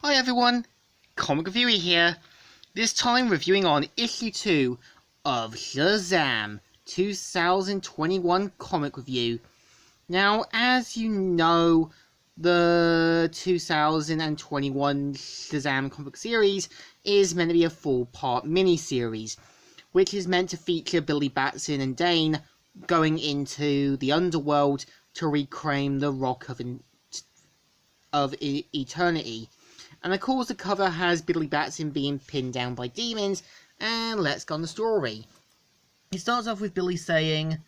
Hi everyone, Comic Reviewer here, this time reviewing on issue 2 of Shazam 2021 comic review. Now, as you know, the 2021 Shazam comic series is meant to be a 4-part mini-series, which is meant to feature Billy Batson and Dane going into the Underworld to reclaim the Rock of Eternity. And of course the cover has Billy Batson being pinned down by demons, and let's go on the story. It starts off with Billy saying,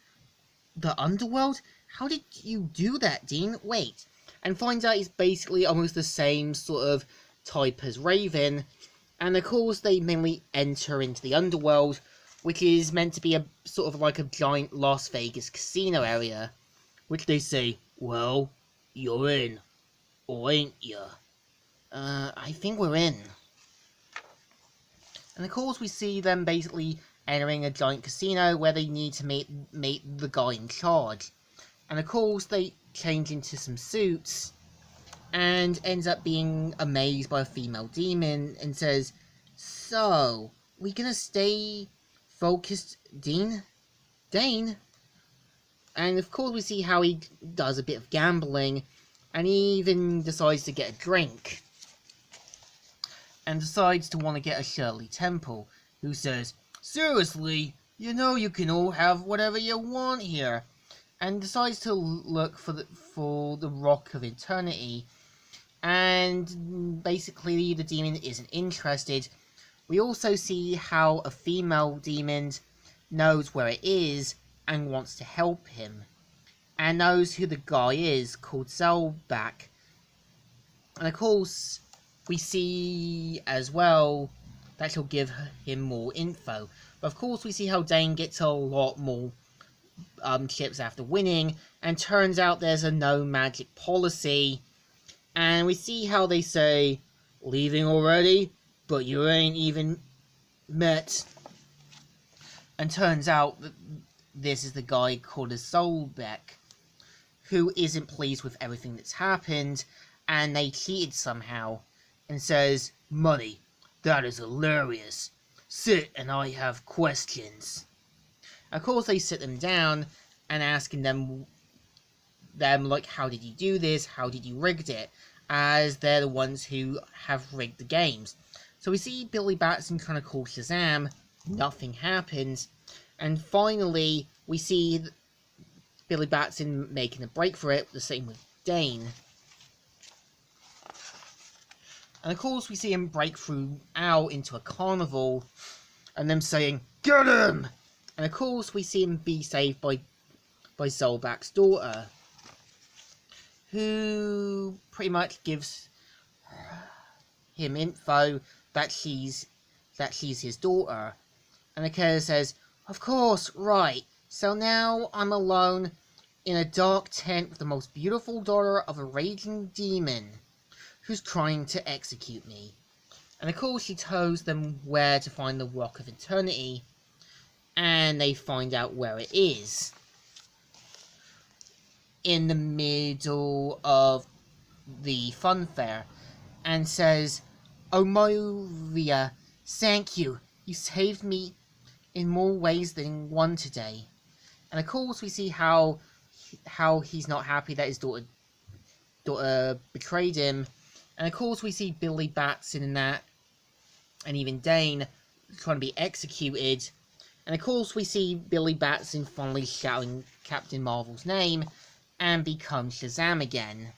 "The Underworld? How did you do that, Dean? Wait." And finds out it's basically almost the same sort of type as Raven. And of course they mainly enter into the Underworld, which is meant to be a sort of like a giant Las Vegas casino area. Which they say, "Well, you're in, or ain't ya?" I think we're in. And of course we see them basically entering a giant casino where they need to meet the guy in charge. And of course they change into some suits and ends up being amazed by a female demon and says, "So, we gonna stay focused, Dane?" And of course we see how he does a bit of gambling and he even decides to get a drink. And decides to want to get a Shirley Temple, who says, "Seriously, you know you can all have whatever you want here," and decides to look for the Rock of Eternity, and basically the demon isn't interested. We also see how a female demon knows where it is and wants to help him, and knows who the guy is, called Zelback. And of course we see as well that she'll give him more info. But of course we see how Dane gets a lot more chips after winning, and turns out there's a no magic policy. And we see how they say, "Leaving already? But you ain't even met." And turns out that this is the guy called Solbeck, who isn't pleased with everything that's happened, and they cheated somehow. And says, "Money, that is hilarious. Sit and I have questions." Of course they sit them down and asking them like, "How did you do this? How did you rig it?" As they're the ones who have rigged the games. So we see Billy Batson trying to call Shazam, nothing happens, and finally we see Billy Batson making a break for it, the same with Dane. And of course we see him break through out into a carnival, and them saying, "Get him!" And of course we see him be saved by Solback's daughter, who pretty much gives him info that she's his daughter. And the killer says, "Of course, right. So now I'm alone in a dark tent with the most beautiful daughter of a raging demon who's trying to execute me." And of course she tells them where to find the Rock of Eternity, and they find out where it is. In the middle of the fun fair, and says, "Oh Moria, thank you. You saved me in more ways than one today." And of course we see how he's not happy that his daughter betrayed him. And of course we see Billy Batson in that, and even Dane trying to be executed. And of course we see Billy Batson finally shouting Captain Marvel's name and becomes Shazam again.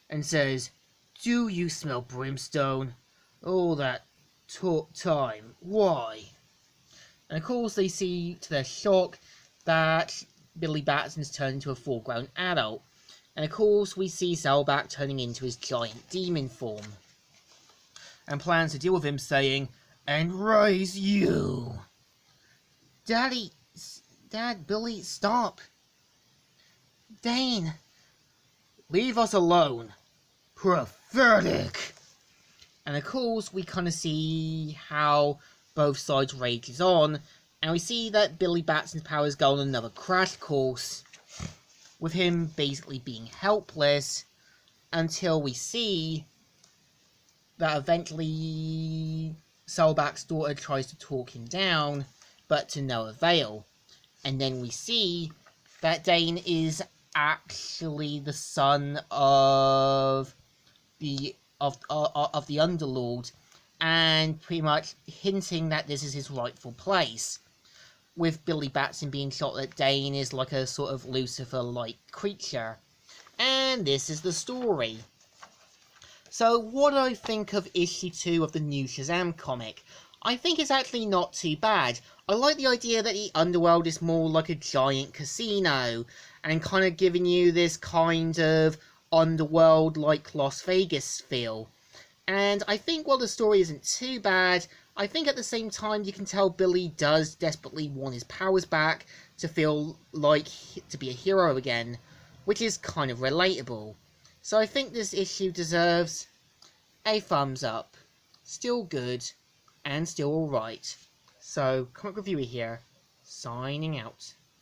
And says, "Do you smell brimstone? All that time, why?" And of course they see to their shock that Billy Batson's turned into a full-grown adult. And of course we see Zelback turning into his giant demon form, and plans to deal with him, saying, "And raise you." Dad, Billy, stop. Dane. "Leave us alone. Pathetic." And of course we kind of see how both sides rages on, and we see that Billy Batson's powers go on another crash course, with him basically being helpless, until we see that eventually Selbach's daughter tries to talk him down, but to no avail. And then we see that Dane is actually the son of the Underlord, and pretty much hinting that this is his rightful place. With Billy Batson being shot, that Dane is like a sort of Lucifer-like creature. And this is the story. So what do I think of issue 2 of the new Shazam comic? I think it's actually not too bad. I like the idea that the Underworld is more like a giant casino, and kind of giving you this kind of Underworld like Las Vegas feel. And I think while the story isn't too bad, I think at the same time you can tell Billy does desperately want his powers back to feel like to be a hero again, which is kind of relatable. So I think this issue deserves a thumbs up. Still good, and still alright. So, comic reviewer here, signing out.